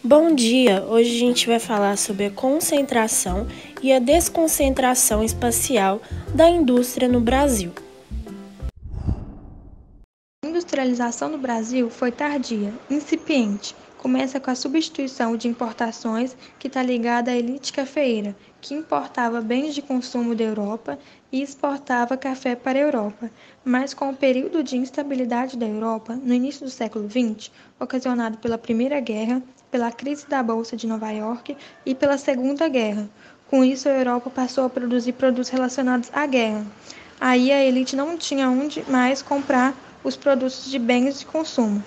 Bom dia! Hoje a gente vai falar sobre a concentração e a desconcentração espacial da indústria no Brasil. A industrialização no Brasil foi tardia, incipiente. Começa com a substituição de importações, que está ligada à elite cafeeira, que importava bens de consumo da Europa e exportava café para a Europa. Mas com o período de instabilidade da Europa, no início do século XX, ocasionado pela Primeira Guerra, pela crise da Bolsa de Nova York e pela Segunda Guerra. Com isso, a Europa passou a produzir produtos relacionados à guerra. Aí a elite não tinha onde mais comprar os produtos de bens de consumo,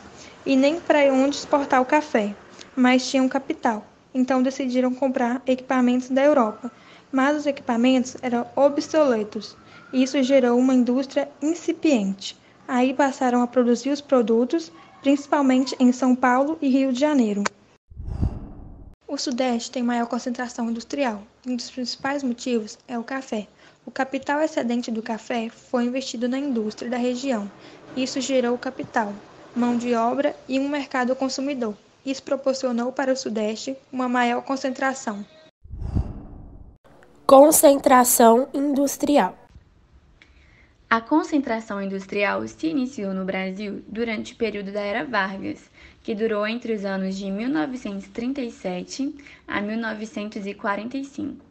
e nem para onde exportar o café, mas tinham capital. Então decidiram comprar equipamentos da Europa, mas os equipamentos eram obsoletos. Isso gerou uma indústria incipiente. Aí passaram a produzir os produtos, principalmente em São Paulo e Rio de Janeiro. O Sudeste tem maior concentração industrial, e um dos principais motivos é o café. O capital excedente do café foi investido na indústria da região. Isso gerou capital, mão de obra e um mercado consumidor. Isso proporcionou para o Sudeste uma maior concentração. Concentração industrial. A concentração industrial se iniciou no Brasil durante o período da Era Vargas, que durou entre os anos de 1937 a 1945,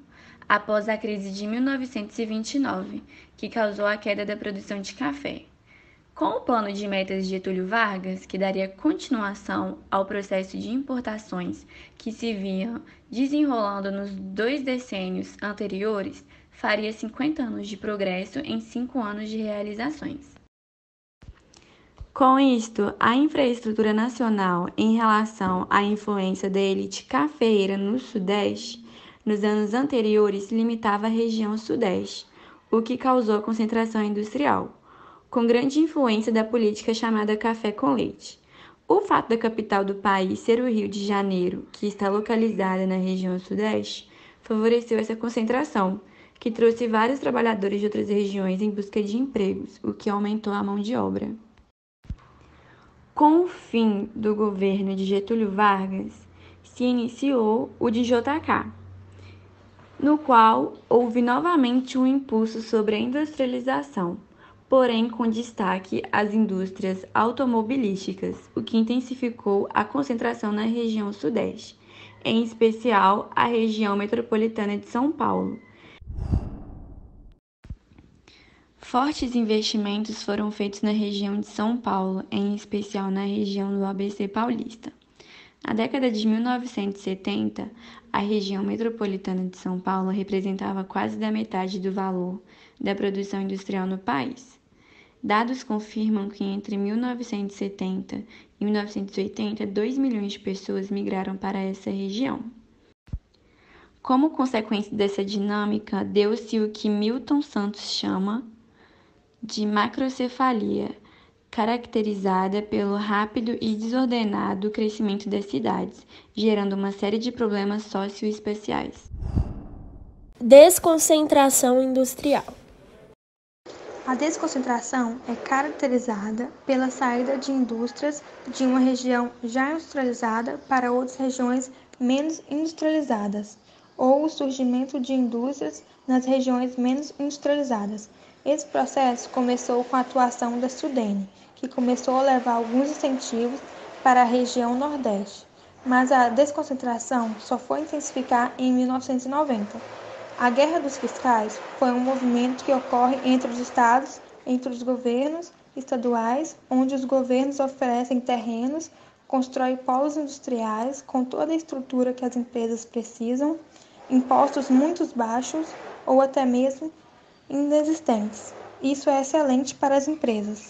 após a crise de 1929, que causou a queda da produção de café. Com o plano de metas de Getúlio Vargas, que daria continuação ao processo de importações que se vinha desenrolando nos 2 decênios anteriores, faria 50 anos de progresso em 5 anos de realizações. Com isto, a infraestrutura nacional em relação à influência da elite cafeeira no Sudeste, nos anos anteriores se limitava à região Sudeste, o que causou a concentração industrial, com grande influência da política chamada café com leite. O fato da capital do país ser o Rio de Janeiro, que está localizada na região Sudeste, favoreceu essa concentração, que trouxe vários trabalhadores de outras regiões em busca de empregos, o que aumentou a mão de obra. Com o fim do governo de Getúlio Vargas, se iniciou o de JK, no qual houve novamente um impulso sobre a industrialização, porém com destaque às indústrias automobilísticas, o que intensificou a concentração na região Sudeste, em especial a região metropolitana de São Paulo. Fortes investimentos foram feitos na região de São Paulo, em especial na região do ABC Paulista. Na década de 1970, a região metropolitana de São Paulo representava quase da metade do valor da produção industrial no país. Dados confirmam que entre 1970 e 1980, 2 milhões de pessoas migraram para essa região. Como consequência dessa dinâmica, deu-se o que Milton Santos chama de macrocefalia, caracterizada pelo rápido e desordenado crescimento das cidades, gerando uma série de problemas socioespaciais. Desconcentração industrial. A desconcentração é caracterizada pela saída de indústrias de uma região já industrializada para outras regiões menos industrializadas, ou o surgimento de indústrias nas regiões menos industrializadas. Esse processo começou com a atuação da Sudene, que começou a levar alguns incentivos para a região Nordeste, mas a desconcentração só foi intensificar em 1990. A Guerra dos Fiscais foi um movimento que ocorre entre os estados, entre os governos estaduais, onde os governos oferecem terrenos, constroem polos industriais com toda a estrutura que as empresas precisam, impostos muito baixos ou até mesmo inexistentes. Isso é excelente para as empresas.